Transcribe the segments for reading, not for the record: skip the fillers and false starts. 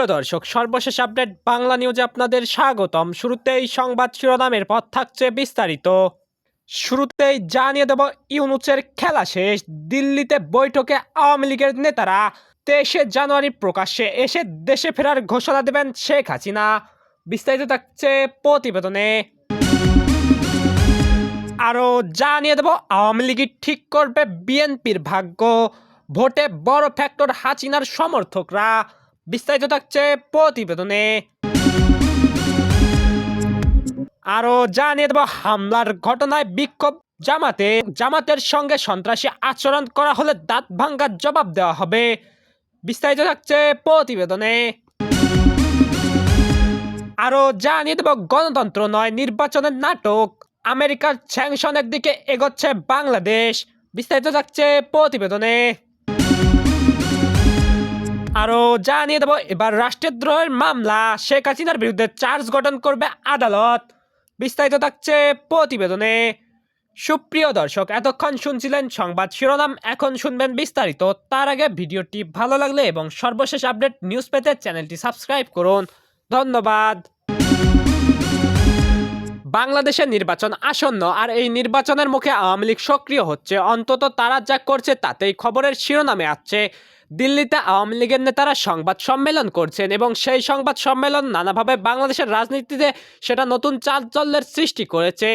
সুপ্রিয় দর্শক, সর্বশেষ আপডেট বাংলা নিউজে আপনাদের স্বাগতম। শুরুতেই সংবাদ শিরোনামের পর থাকছে বিস্তারিত। শুরুতেই জানিয়ে দেব, ইউনূসের খেলা শেষ। দিল্লিতে বৈঠকে আওয়ামী লীগের নেতারা। 23শে জানুয়ারি প্রকাশ্যে এসে দেশে ফেরার ঘোষণা দেবেন শেখ হাসিনা। বিস্তারিত থাকছে প্রতিবেদনে। আরও জানিয়ে দেব, আওয়ামী লীগ ঠিক করবে বিএনপির ভাগ্য। ভোটে বড় ফ্যাক্টর হাসিনার সমর্থকরা। বিস্তারিত থাকছে প্রতিবেদনে। আরও জানিয়ে দেব, হামলার ঘটনায় বিক্ষোভ জামাতের সঙ্গে সন্ত্রাসী আচরণ করা হলে দাঁত ভাঙ্গার জবাব দেওয়া হবে। বিস্তারিত থাকছে প্রতিবেদনে। আরও জানিয়ে দেব, গণতন্ত্র নয় নির্বাচনের নাটক। আমেরিকার স্যাংশনের দিকে এগোচ্ছে বাংলাদেশ। বিস্তারিত থাকছে প্রতিবেদনে। আরও জানিয়ে দেব, এবার রাষ্ট্রদ্রোহের মামলা। শেখ হাসিনার বিরুদ্ধে চার্জ গঠন করবে আদালত। বিস্তারিত থাকছে প্রতিবেদনে। সুপ্রিয় দর্শক, এতক্ষণ শুনছিলেন সংবাদ শিরোনাম, এখন শুনবেন বিস্তারিত। তার আগে ভিডিওটি ভালো লাগলে এবং সর্বশেষ আপডেট নিউজ পেতে চ্যানেলটি সাবস্ক্রাইব করুন। ধন্যবাদ। বাংলাদেশের নির্বাচন আসন্ন, আর এই নির্বাচনের মুখে আওয়ামী লীগ সক্রিয় হচ্ছে। অন্তত তারা যা করছে তাতেই খবরের শিরোনামে আসছে। দিল্লিতে আওয়ামী লীগের নেতারা সংবাদ সম্মেলন করছেন এবং সেই সংবাদ সম্মেলন নানাভাবে বাংলাদেশের রাজনীতিতে সেটা নতুন চাঞ্চল্যের সৃষ্টি করেছে।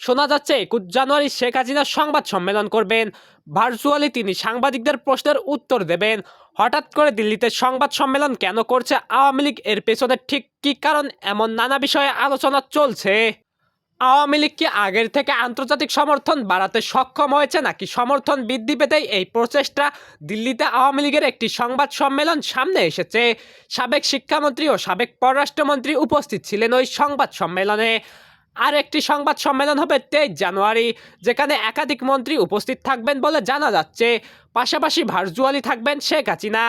শোনা যাচ্ছে 21 জানুয়ারি শেখ হাসিনা সংবাদ সম্মেলন করবেন। ভার্চুয়ালি তিনি সাংবাদিকদের প্রশ্নের উত্তর দেবেন। হঠাৎ করে দিল্লিতে সংবাদ সম্মেলন কেন করছে আওয়ামী লীগ, এর পেছনে ঠিক কী কারণ, এমন নানা বিষয়ে আলোচনা চলছে। আওয়ামী লীগ কি আগের থেকে আন্তর্জাতিক সমর্থন বাড়াতে সক্ষম হয়েছে, নাকি সমর্থন বৃদ্ধি পেতেই এই প্রচেষ্টা? দিল্লিতে আওয়ামী লীগের একটি সংবাদ সম্মেলন সামনে এসেছে। সাবেক শিক্ষামন্ত্রী ও সাবেক পররাষ্ট্রমন্ত্রী উপস্থিত ছিলেন ওই সংবাদ সম্মেলনে। আর একটি সংবাদ সম্মেলন হবে 23 জানুয়ারি, যেখানে একাধিক মন্ত্রী উপস্থিত থাকবেন বলে জানা যাচ্ছে। পাশাপাশি ভার্চুয়ালি থাকবেন শেখ হাসিনা।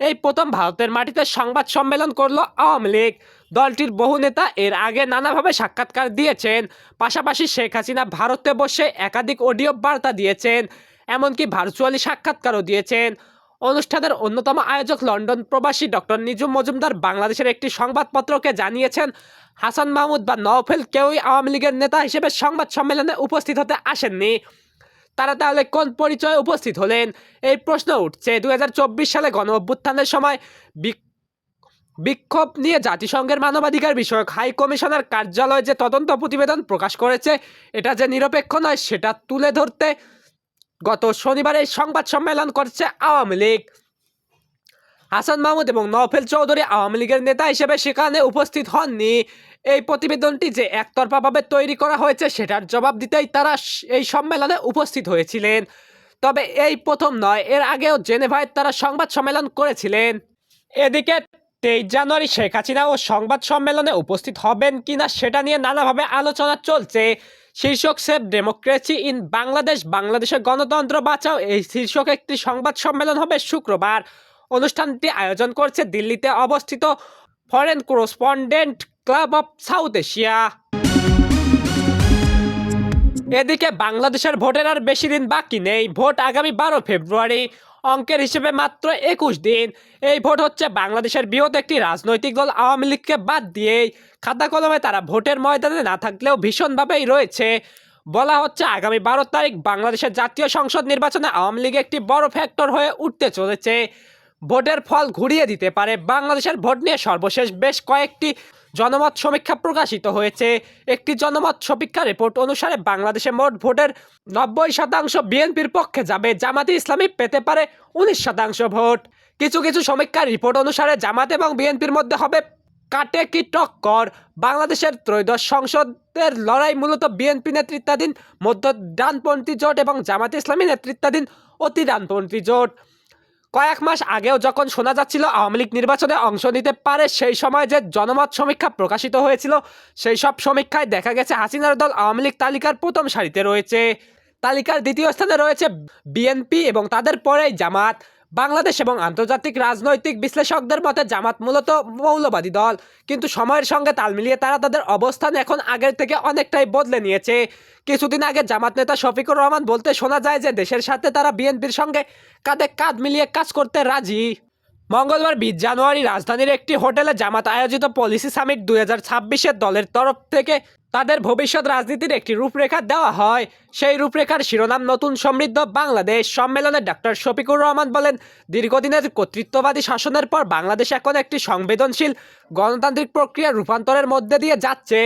এই প্রথম ভারতের মাটিতে সংবাদ সম্মেলন করল আওয়ামী লীগ। দলটির বহু নেতা এর আগে নানাভাবে সাক্ষাৎকার দিয়েছেন। পাশাপাশি শেখ হাসিনা ভারতে বসে একাধিক অডিও বার্তা দিয়েছেন, এমনকি ভার্চুয়ালি সাক্ষাৎকারও দিয়েছেন। অনুষ্ঠানের অন্যতম আয়োজক লন্ডন প্রবাসী ডক্টর নিজুম মজুমদার বাংলাদেশের একটি সংবাদপত্রকে জানিয়েছেন, হাসান মাহমুদ বা নওফেল কেউই আওয়ামী লীগের নেতা হিসেবে সংবাদ সম্মেলনে উপস্থিত হতে আসেননি। তারা তাহলে কোন পরিচয়ে উপস্থিত হলেন, এই প্রশ্ন উঠছে। 2024 সালে গণ অভ্যুত্থানের সময় বিক্ষোভ নিয়ে জাতিসংঘের মানবাধিকার বিষয়ক হাই কমিশনার কার্যালয় যে তদন্ত প্রতিবেদন প্রকাশ করেছে, এটা যে নিরপেক্ষ নয় সেটা তুলে ধরতে গত শনিবার এই সংবাদ সম্মেলন করছে আওয়ামী লীগ। হাসান মাহমুদ এবং নওফেল চৌধুরী আওয়ামী লীগের নেতা হিসেবে সেখানে উপস্থিত হননি। এই প্রতিবেদনটি যে একতরফাভাবে তৈরি করা হয়েছে সেটার জবাব দিতেই তারা এই সম্মেলনে উপস্থিত হয়েছিলেন। তবে এই প্রথম নয়, এর আগেও জেনেভায় তারা সংবাদ সম্মেলন করেছিলেন। এদিকে 23 জানুয়ারি শেখ হাসিনা ও সংবাদ সম্মেলনে উপস্থিত হবেন কিনা সেটা নিয়ে নানাভাবে আলোচনা চলছে। শীর্ষক সেভ ডেমোক্রেসি ইন বাংলাদেশ, বাংলাদেশের গণতন্ত্র বাঁচাও, এই শীর্ষক একটি সংবাদ সম্মেলন হবে শুক্রবার। অনুষ্ঠানটি আয়োজন করছে দিল্লিতে অবস্থিত foreign correspondent club of south Asia. এদিকে বাংলাদেশের ভোটের আর বেশি দিন বাকি নেই। ভোট আগামী 12 ফেব্রুয়ারি। অঙ্কের হিসেবে মাত্র 21 দিন। এই ভোট হচ্ছে বাংলাদেশের বৃহৎ একটি রাজনৈতিক দল আওয়ামী লীগকে বাদ দিয়েই। খাতা কলমে তারা ভোটের ময়দানে না থাকলেও ভীষণভাবেই রয়েছে। বলা হচ্ছে আগামী 12 তারিখ বাংলাদেশের জাতীয় সংসদ নির্বাচনে আওয়ামী লীগ একটি বড় ফ্যাক্টর হয়ে উঠতে চলেছে। ভোটের ফল ঘুরিয়ে দিতে পারে। বাংলাদেশের ভোট নিয়ে সর্বশেষ বেশ কয়েকটি জনমত সমীক্ষা প্রকাশিত হয়েছে। একটি জনমত সমীক্ষা রিপোর্ট অনুসারে বাংলাদেশে মোট ভোটের 90% বিএনপির পক্ষে যাবে। জামাতে ইসলামী পেতে পারে 19% ভোট। কিছু কিছু সমীক্ষার রিপোর্ট অনুসারে জামাত এবং বিএনপির মধ্যে হবে কাটে কি টক্কর। বাংলাদেশের ত্রয়োদশ সংসদের লড়াই মূলত বিএনপি নেতৃত্বাধীন মধ্য ডানপন্থী জোট এবং জামাতে ইসলামী নেতৃত্বাধীন অতি ডানপন্থী জোট। কয়েক মাস আগেও যখন শোনা যাচ্ছিল আওয়ামী লীগ নির্বাচনে অংশ নিতে পারে, সেই সময় যে জনমত সমীক্ষা প্রকাশিত হয়েছিল সেই সব সমীক্ষায় দেখা গেছে হাসিনার দল আওয়ামী লীগ তালিকার প্রথম সারিতে রয়েছে। তালিকার দ্বিতীয় স্থানে রয়েছে বিএনপি এবং তাদের পরেই জামাত। বাংলাদেশ এবং আন্তর্জাতিক রাজনৈতিক বিশ্লেষকদের মতে জামাত মূলত মৌলবাদী দল, কিন্তু সময়ের সঙ্গে তাল মিলিয়ে তারা তাদের অবস্থান এখন আগের থেকে অনেকটাই বদলে নিয়েছে। কিছুদিন আগে জামাত নেতা শফিকুর রহমান বলতে শোনা যায় যে দেশের সাথে তারা বিএনপির সঙ্গে কাঁধে কাঁধ মিলিয়ে কাজ করতে রাজি। মঙ্গলবার 20 জানুয়ারি রাজধানীর একটি হোটেলে জামাত আয়োজিত পলিসি সামিট 2026-এর দলের তরফ থেকে তাদের ভবিষ্যৎ রাজনীতির একটি রূপরেখা দেওয়া হয়। সেই রূপরেখার শিরোনাম নতুন সমৃদ্ধ বাংলাদেশ। সম্মেলনে ডক্টর শফিকুর রহমান বলেন, দীর্ঘদিনের কর্তৃত্ববাদী শাসনের পর বাংলাদেশ এখন একটি সংবেদনশীল গণতান্ত্রিক প্রক্রিয়ার রূপান্তরের মধ্যে দিয়ে যাচ্ছে।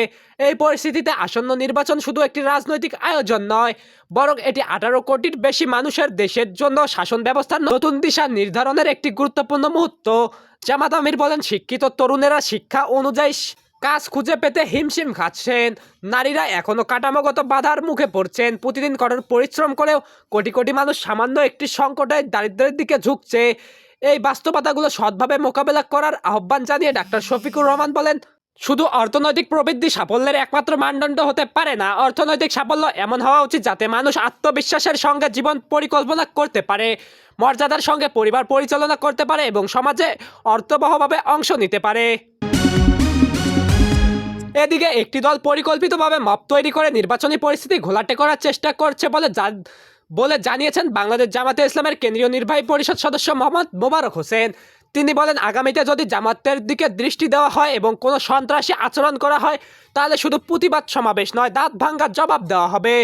এই পরিস্থিতিতে আসন্ন নির্বাচন শুধু একটি রাজনৈতিক আয়োজন নয়, বরং এটি 18 কোটির বেশি মানুষের দেশের জন্য শাসন ব্যবস্থার নতুন দিশা নির্ধারণের একটি গুরুত্বপূর্ণ মুহূর্ত। জামাত আমির বলেন, শিক্ষিত তরুণেরা শিক্ষা অনুযায়ী কাজ খুঁজে পেতে হিমশিম খাচ্ছেন। নারীরা এখনও কাঠামোগত বাধার মুখে পড়ছেন। প্রতিদিন কঠোর পরিশ্রম করেও কোটি কোটি মানুষ সামান্য একটি সংকটে দারিদ্র্যের দিকে ঝুঁকছে। এই বাস্তবতাগুলো সৎভাবে মোকাবেলা করার আহ্বান জানিয়ে ডাক্তার শফিকুর রহমান বলেন, শুধু অর্থনৈতিক প্রবৃদ্ধি সাফল্যের একমাত্র মানদণ্ড হতে পারে না। অর্থনৈতিক সাফল্য এমন হওয়া উচিত যাতে মানুষ আত্মবিশ্বাসের সঙ্গে জীবন পরিকল্পনা করতে পারে, মর্যাদার সঙ্গে পরিবার পরিচালনা করতে পারে এবং সমাজে অর্থবহভাবে অংশ নিতে পারে। এদিকে একটি দল পরিকল্পিতভাবে মব তৈরি করে নির্বাচনী পরিস্থিতি ঘোলাটে করার চেষ্টা করছে বলে জানিয়েছেন বাংলাদেশ জামাতে ইসলামের কেন্দ্রীয় নির্বাহী পরিষদ সদস্য মোহাম্মদ মোবারক হোসেন। তিনি বলেন, আগামীতে যদি জামাতের দিকে দৃষ্টি দেওয়া হয় এবং কোনো সন্ত্রাসী আচরণ করা হয়, তাহলে শুধু প্রতিবাদ সমাবেশ নয়, দাঁত ভাঙ্গার জবাব দেওয়া হবে।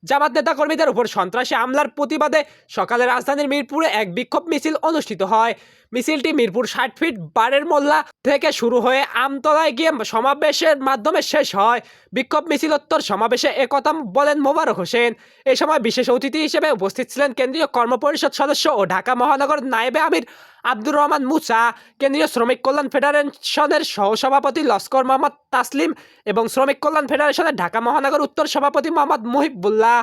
জামাত নেতাকর্মীদের উপর সন্ত্রাসী হামলার প্রতিবাদে সকালে রাজধানীর মিরপুরে এক বিক্ষোভ মিছিল অনুষ্ঠিত হয়। মিছিলটি মিরপুর 60 ফিট বারের মোল্লা থেকে শুরু হয়ে আমতলায় গিয়ে সমাবেশের মাধ্যমে শেষ হয়। বিক্ষোভ মিছিলোত্তর সমাবেশে একথা বলেন মোবারক হোসেন। এই সময় বিশেষ অতিথি হিসেবে উপস্থিত ছিলেন কেন্দ্রীয় কর্মপরিষদ সদস্য ও ঢাকা মহানগর নায়েবে আমির আব্দুর রহমান মুসা, কেন্দ্রীয় শ্রমিক কল্যাণ ফেডারেশনের সহসভাপতি লস্কর মোহাম্মদ তাসলিম এবং শ্রমিক কল্যাণ ফেডারেশনের ঢাকা মহানগর উত্তর সভাপতি মোহাম্মদ মুহিবুল্লাহ।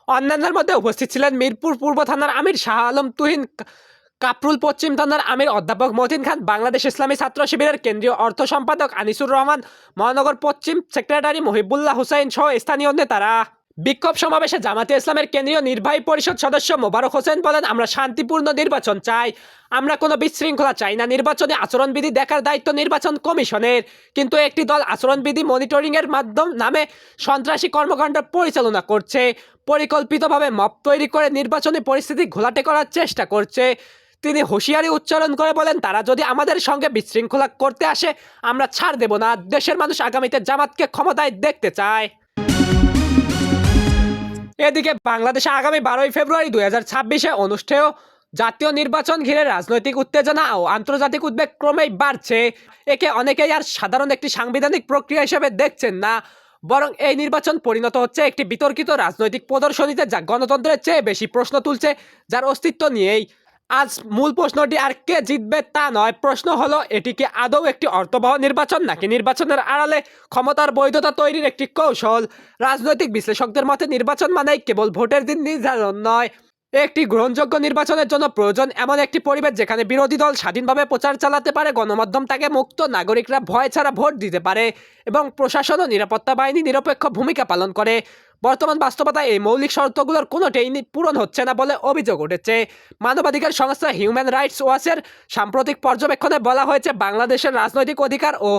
অন্যান্যের মধ্যে উপস্থিত ছিলেন মিরপুর পূর্ব থানার আমির শাহ আলম তুহিন, কাপরুল পশ্চিম থানার আমির অধ্যাপক মতিন খান, বাংলাদেশ ইসলামী ছাত্র শিবিরের কেন্দ্রীয় অর্থ সম্পাদক আনিসুর রহমান, মহানগর পশ্চিম সেক্রেটারি মহিবুল্লাহ হুসাইন সহ স্থানীয় নেতারা। বিক্ষোভ সমাবেশে জামাতে ইসলামের কেন্দ্রীয় নির্বাহী পরিষদ সদস্য মোবারক হোসেন বলেন, আমরা শান্তিপূর্ণ নির্বাচন চাই, আমরা কোনো বিশৃঙ্খলা চাই না। নির্বাচনে আচরণবিধি দেখার দায়িত্ব নির্বাচন কমিশনের, কিন্তু একটি দল আচরণবিধি মনিটরিংয়ের নামে সন্ত্রাসী কর্মকাণ্ড পরিচালনা করছে, পরিকল্পিতভাবে মব তৈরি করে নির্বাচনী পরিস্থিতি ঘোলাটে করার চেষ্টা করছে। তিনি হুঁশিয়ারি উচ্চারণ করে বলেন, তারা যদি আমাদের সঙ্গে বিশৃঙ্খলা করতে আসে, আমরা ছাড় দেব না। দেশের মানুষ আগামীতে জামাতকে ক্ষমতায় দেখতে চায়। এদিকে বাংলাদেশে আগামী 12 ফেব্রুয়ারি 2026-এ অনুষ্ঠেয় জাতীয় নির্বাচন ঘিরে রাজনৈতিক উত্তেজনা ও আন্তর্জাতিক উদ্বেগ ক্রমেই বাড়ছে। একে অনেকেই আর সাধারণ একটি সাংবিধানিক প্রক্রিয়া হিসেবে দেখছেন না, বরং এই নির্বাচন পরিণত হচ্ছে একটি বিতর্কিত রাজনৈতিক প্রদর্শনীতে, যা গণতন্ত্রের চেয়ে বেশি প্রশ্ন তুলছে, যার অস্তিত্ব নিয়েই। আজ মূল প্রশ্নটি আর কে জিতবে তা নয়, প্রশ্ন হলো এটি কি আদৌ একটি অর্থবহ নির্বাচন নাকি নির্বাচনের আড়ালে ক্ষমতার বৈধতা তৈরির একটি কৌশল। রাজনৈতিক বিশ্লেষকদের মতে নির্বাচন মানেই কেবল ভোটের দিন নির্ধারণ নয়, একটি গ্রহণযোগ্য নির্বাচনের জন্য প্রয়োজন এমন একটি পরিবেশ যেখানে বিরোধী দল স্বাধীনভাবে প্রচার চালাতে পারে, গণমাধ্যম তাকে মুক্ত, নাগরিকরা ভয় ছাড়া ভোট দিতে পারে এবং প্রশাসন ও নিরাপত্তা বাহিনী নিরপেক্ষ ভূমিকা পালন করে। বর্তমান বাস্তবতায় এই মৌলিক শর্তগুলোর কোনোটাই পূরণ হচ্ছে না বলে অভিযোগ উঠেছে। মানবাধিকার সংস্থা হিউম্যান রাইটস ওয়াচের সাম্প্রতিক পর্যবেক্ষণে বলা হয়েছে, বাংলাদেশের রাজনৈতিক অধিকার ও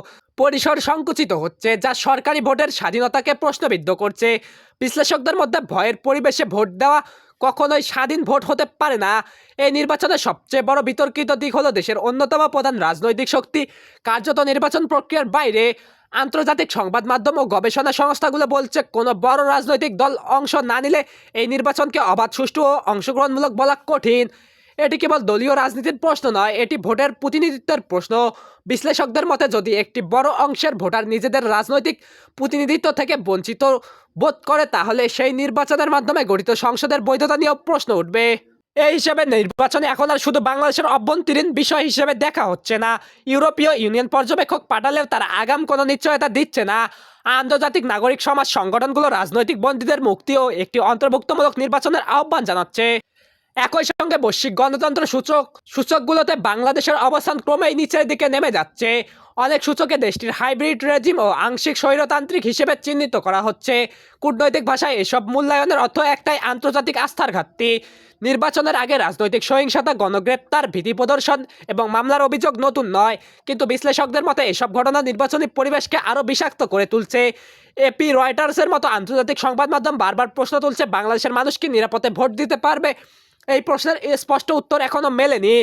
পরিসর সংকুচিত হচ্ছে, যা সরকারি ভোটের স্বাধীনতাকে প্রশ্নবিদ্ধ করছে। বিশ্লেষকদের মধ্যে ভয়ের পরিবেশে ভোট দেওয়া কখনোই স্বাধীন ভোট হতে পারে না। এই নির্বাচনের সবচেয়ে বড় বিতর্কিত দিক হলো দেশের অন্যতম প্রধান রাজনৈতিক শক্তি কার্যত নির্বাচন প্রক্রিয়ার বাইরে। আন্তর্জাতিক সংবাদ মাধ্যম ও গবেষণা সংস্থাগুলো বলছে, কোনো বড় রাজনৈতিক দল অংশ না নিলে এই নির্বাচনকে অবাধ, সুষ্ঠু ও অংশগ্রহণমূলক বলা কঠিন। এটি কেবল দলীয় রাজনীতির প্রশ্ন নয়, এটি ভোটের প্রতিনিধিত্বের প্রশ্ন। বিশ্লেষকদের মতে, যদি একটি বড় অংশের ভোটার নিজেদের রাজনৈতিক প্রতিনিধিত্ব থেকে বঞ্চিত বোধ করে, তাহলে সেই নির্বাচনের মাধ্যমে গঠিত সংসদের বৈধতা নিয়েও প্রশ্ন উঠবে। এই হিসেবে নির্বাচনে এখন আর শুধু বাংলাদেশের অভ্যন্তরীণ বিষয় হিসেবে দেখা হচ্ছে না। ইউরোপীয় ইউনিয়ন পর্যবেক্ষক পাঠালেও তারা আগাম কোনো নিশ্চয়তা দিচ্ছে না। আন্তর্জাতিক নাগরিক সমাজ সংগঠনগুলো রাজনৈতিক বন্দীদের মুক্তি ও একটি অন্তর্ভুক্তমূলক নির্বাচনের আহ্বান জানাচ্ছে। একই সঙ্গে বৈশ্বিক গণতন্ত্র সূচকগুলোতে বাংলাদেশের অবস্থান ক্রমেই নিচের দিকে নেমে যাচ্ছে। অনেক সূচকে দেশটির হাইব্রিড রেজিম ও আংশিক স্বৈরতান্ত্রিক হিসেবে চিহ্নিত করা হচ্ছে। কূটনৈতিক ভাষায় এসব মূল্যায়নের অর্থ একটাই, আন্তর্জাতিক আস্থার ঘাটতি। নির্বাচনের আগে রাজনৈতিক সহিংসতা, গণগ্রেপ্তার, ভীতি প্রদর্শন এবং মামলার অভিযোগ নতুন নয়, কিন্তু বিশ্লেষকদের মতে এসব ঘটনা নির্বাচনী পরিবেশকে আরও বিষাক্ত করে তুলছে। এপি, রয়টার্সের মতো আন্তর্জাতিক সংবাদ মাধ্যম বারবার প্রশ্ন তুলছে, বাংলাদেশের মানুষ কি নিরাপদে ভোট দিতে পারবে? এই প্রশ্নের স্পষ্ট উত্তর এখনও মেলেনি।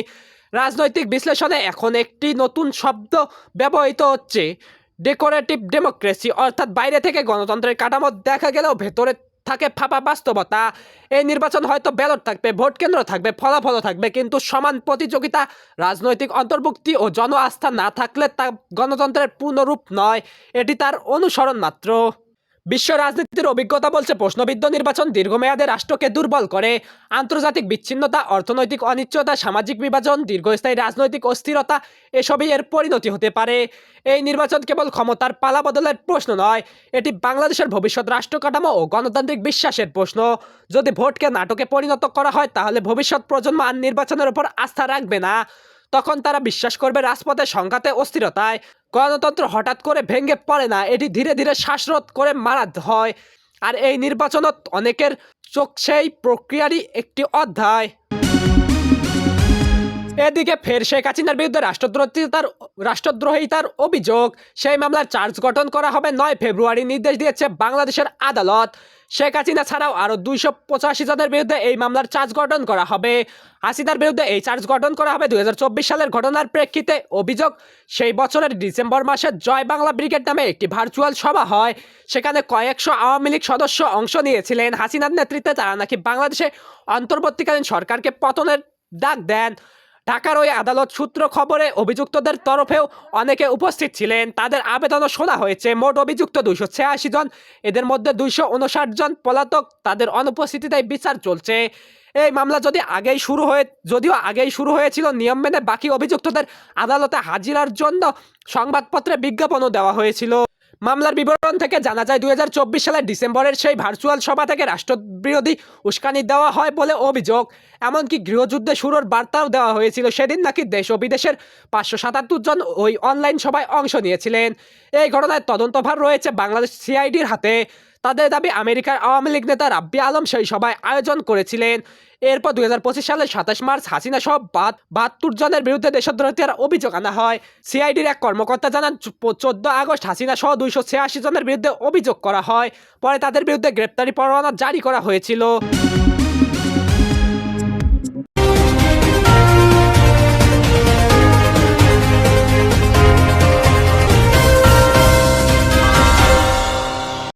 রাজনৈতিক বিশ্লেষণে এখন একটি নতুন শব্দ ব্যবহৃত হচ্ছে, ডেকোরেটিভ ডেমোক্রেসি, অর্থাৎ বাইরে থেকে গণতন্ত্রের কাঠামো দেখা গেলেও ভেতরে থাকে ফাঁপা বাস্তবতা। এই নির্বাচন হয়তো ব্যালট থাকবে, ভোট কেন্দ্র থাকবে, ফলাফলও থাকবে, কিন্তু সমান প্রতিযোগিতা, রাজনৈতিক অন্তর্ভুক্তি ও জন আস্থা না থাকলে তা গণতন্ত্রের পূর্ণরূপ নয়, এটি তার অনুসরণ মাত্র। বিশ্ব রাজনীতির অভিজ্ঞতা বলছে প্রশ্নবিদ্ধ নির্বাচন দীর্ঘমেয়াদে রাষ্ট্রকে দুর্বল করে। আন্তর্জাতিক বিচ্ছিন্নতা, অর্থনৈতিক অনিশ্চয়তা, সামাজিক বিভাজন, দীর্ঘস্থায়ী রাজনৈতিক অস্থিরতা, এসবই এর পরিণতি হতে পারে। এই নির্বাচন কেবল ক্ষমতার পালাবদলের প্রশ্ন নয়, এটি বাংলাদেশের ভবিষ্যৎ রাষ্ট্র কাঠামো ও গণতান্ত্রিক বিশ্বাসের প্রশ্ন। যদি ভোটকে নাটকে পরিণত করা হয় তাহলে ভবিষ্যৎ প্রজন্ম আর নির্বাচনের উপর আস্থা রাখবে না। তখন তারা বিশ্বাস করবে রাজপথে সংঘাতে, অস্থিরতায়। গণতন্ত্র হঠাৎ করে ভেঙে পড়ে না, এটি ধীরে ধীরে শ্বাসরোধ করে মারা হয়। আর এই নির্বাচনত অনেকের চোখ সেই প্রক্রিয়ারই একটি অধ্যায়। এদিকে ফের শেখ হাসিনার বিরুদ্ধে রাষ্ট্রদ্রোহিতার অভিযোগ, সেই মামলার চার্জ গঠন করা হবে 9 ফেব্রুয়ারি, নির্দেশ দিয়েছে বাংলাদেশের আদালত। শেখ হাসিনা ছাড়াও আরও 285 জনের বিরুদ্ধে এই মামলার চার্জ গঠন করা হবে। হাসিনার বিরুদ্ধে এই চার্জ গঠন করা হবে 2024 সালের ঘটনার প্রেক্ষিতে। অভিযোগ, সেই বছরের ডিসেম্বর মাসে জয় বাংলা ব্রিগেড নামে একটি ভার্চুয়াল সভা হয়, সেখানে কয়েকশো আওয়ামী লীগ সদস্য অংশ নিয়েছিলেন। হাসিনার নেতৃত্বে তারা নাকি বাংলাদেশে অন্তর্বর্তীকালীন সরকারকে পতনের ডাক দেন। ঢাকার ওই আদালত সূত্র খবরে অভিযুক্তদের তরফেও অনেকে উপস্থিত ছিলেন, তাদের আবেদনও শোনা হয়েছে। মোট অভিযুক্ত 286 জন, এদের মধ্যে 259 জন পলাতক, তাদের অনুপস্থিতিতে বিচার চলছে। এই মামলা যদিও আগেই শুরু হয়েছিল, নিয়ম মেনে বাকি অভিযুক্তদের আদালতে হাজিরার জন্য সংবাদপত্রে বিজ্ঞাপনও দেওয়া হয়েছিল। মামলার বিবরণ থেকে জানা যায় 2024 সালের ডিসেম্বরের সেই ভার্চুয়াল সভা থেকে রাষ্ট্রবিরোধী উস্কানি দেওয়া হয় বলে অভিযোগ। এমনকি গৃহযুদ্ধে শুরুর বার্তাও দেওয়া হয়েছিল। সেদিন নাকি দেশ ও বিদেশের 577 জন ওই অনলাইন সভায় অংশ নিয়েছিলেন। এই ঘটনায় তদন্তভার রয়েছে বাংলাদেশ সিআইডির হাতে। তাদের দাবি আমেরিকার আওয়ামী লীগ নেতা রাব্বি আলম সেই সভায় আয়োজন করেছিলেন। এরপর 2025 সালের 27 মার্চ হাসিনা সহ 72 জনের বিরুদ্ধে দেশদ্রোহিতার অভিযোগ আনা হয়। সিআইডির এক কর্মকর্তা জানান, 14 আগস্ট হাসিনা সহ 286 জনের বিরুদ্ধে অভিযোগ করা হয়। পরে তাদের বিরুদ্ধে গ্রেপ্তারি পরোয়ানা জারি করা হয়েছিল।